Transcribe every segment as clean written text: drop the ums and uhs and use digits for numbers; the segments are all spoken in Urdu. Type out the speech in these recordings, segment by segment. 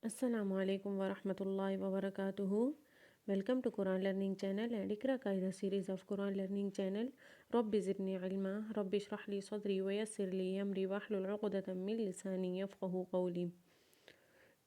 Assalamu alaikum wa rahmatullahi wa barakatuhu. Welcome to Quran Learning Channel and Ikra Qaida series of Quran Learning Channel. Rabbi zidni ilma, Rabbi shrah li sadri wa yassir li amri wahlul uqdatan min lisani yafqahu qawli.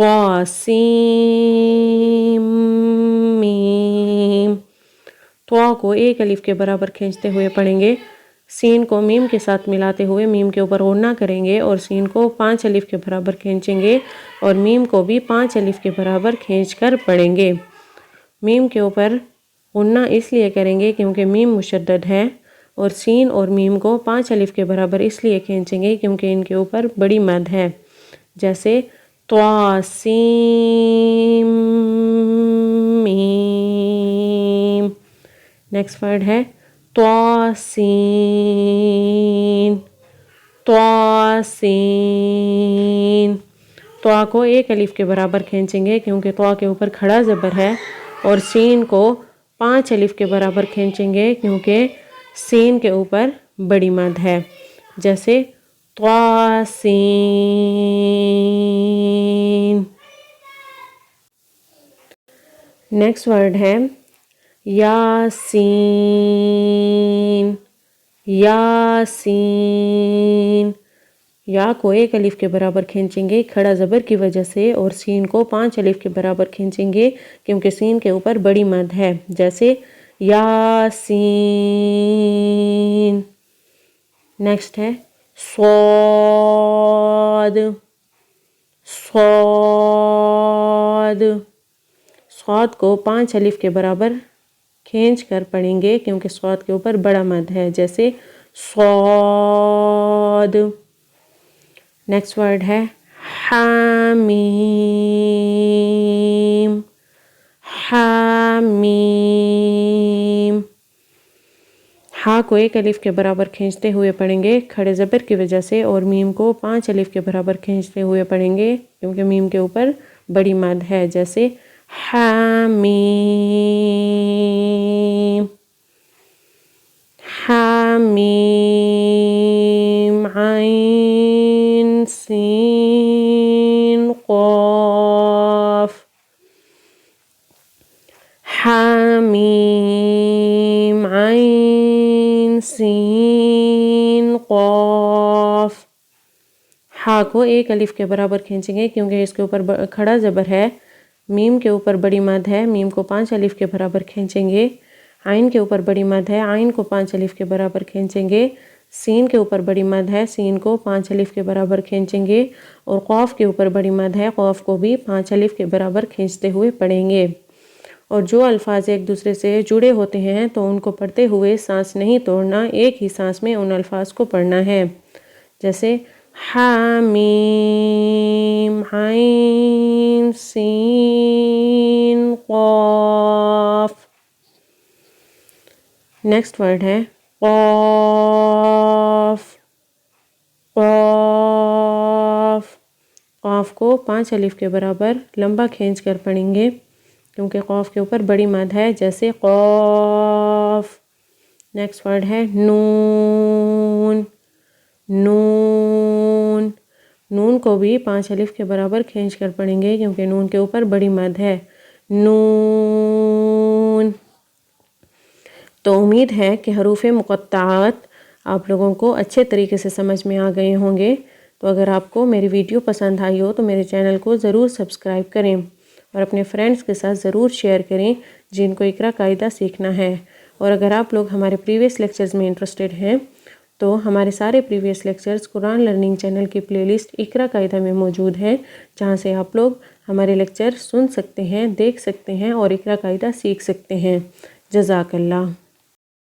طا سین میم. طا کو ایک الف کے برابر کھینچتے ہوئے پڑھیں گے. سین کو میم کے ساتھ ملاتے ہوئے میم کے اوپر غنہ کریں گے اور سین کو 5 الف کے برابر کھینچیں گے اور میم کو بھی 5 الف کے برابر کھینچ کر پڑھیں گے. میم کے اوپر غنہ اس لیے کریں گے کیونکہ میم مشدد ہے، اور سین اور میم کو 5 الف کے برابر اس لیے کھینچیں گے کیونکہ ان کے اوپر بڑی مد ہے. جیسے طا سین میم. نیکسٹ ورڈ ہے طا سین. طا سین. طا کو ایک الف کے برابر کھینچیں گے کیونکہ طا کے اوپر کھڑا زبر ہے، اور سین کو 5 الف کے برابر کھینچیں گے کیونکہ سین کے اوپر بڑی مد ہے. جیسے طا سین. نیکسٹ ورڈ ہے یاسین. یاسین. یا کو ایک الف کے برابر کھینچیں گے کھڑا زبر کی وجہ سے، اور سین کو 5 الف کے برابر کھینچیں گے کیونکہ سین کے اوپر بڑی مد ہے. جیسے یاسین. نیکسٹ ہے صاد. صاد. صاد کو 5 الف کے برابر کھینچ کر پڑھیں گے کیونکہ صاد کے اوپر بڑا مد ہے. جیسے صاد. نیکسٹ ورڈ ہے حامیم. حامیم. ہا کو ایک الف کے برابر کھینچتے ہوئے پڑھیں گے کھڑے زبر کی وجہ سے، اور میم کو 5 الف کے برابر کھینچتے ہوئے پڑھیں گے کیونکہ میم کے اوپر بڑی مد ہے. جیسے حامیم. حامیم. عین سین قاف. حامیم. عین سین قاف. ہا کو ایک الف کے برابر کھینچیں گے کیونکہ اس کے اوپر کھڑا زبر ہے. میم کے اوپر بڑی مد ہے، میم کو 5 الف کے برابر کھینچیں گے. عین کے اوپر بڑی مد ہے، عین کو 5 الف کے برابر کھینچیں گے. سین کے اوپر بڑی مد ہے، سین کو 5 الف کے برابر کھینچیں گے. اور قاف کے اوپر بڑی مد ہے، قاف کو بھی 5 الف کے برابر کھینچتے ہوئے پڑھیں گے. اور جو الفاظ ایک دوسرے سے جڑے ہوتے ہیں تو ان کو پڑھتے ہوئے سانس نہیں توڑنا، ایک ہی سانس میں ان الفاظ کو پڑھنا ہے. جیسے حامیم. عین سین قاف. نیکسٹ ورڈ ہے قاف. قاف. قاف کو 5 الف کے برابر لمبا کھینچ کر پڑھیں گے کیونکہ قاف کے اوپر بڑی مد ہے. جیسے قاف. نیکسٹ ورڈ ہے نون. نون. نون کو بھی 5 الف کے برابر کھینچ کر پڑھیں گے کیونکہ نون کے اوپر بڑی مد ہے. نون. تو امید ہے کہ حروف مقطعات آپ لوگوں کو اچھے طریقے سے سمجھ میں آ گئے ہوں گے. تو اگر آپ کو میری ویڈیو پسند آئی ہو تو میرے چینل کو ضرور سبسکرائب کریں اور اپنے فرینڈز کے ساتھ ضرور شیئر کریں جن کو اقرا قاعدہ سیکھنا ہے. اور اگر آپ لوگ ہمارے پریویس لیکچرز میں انٹرسٹڈ ہیں تو ہمارے سارے پریویس لیکچرز قرآن لرننگ چینل کی پلے لسٹ اقرا قاعدہ میں موجود ہیں، جہاں سے آپ لوگ ہمارے لیکچر سن سکتے ہیں، دیکھ سکتے ہیں اور اقرا قاعدہ سیکھ سکتے ہیں. جزاک اللہ.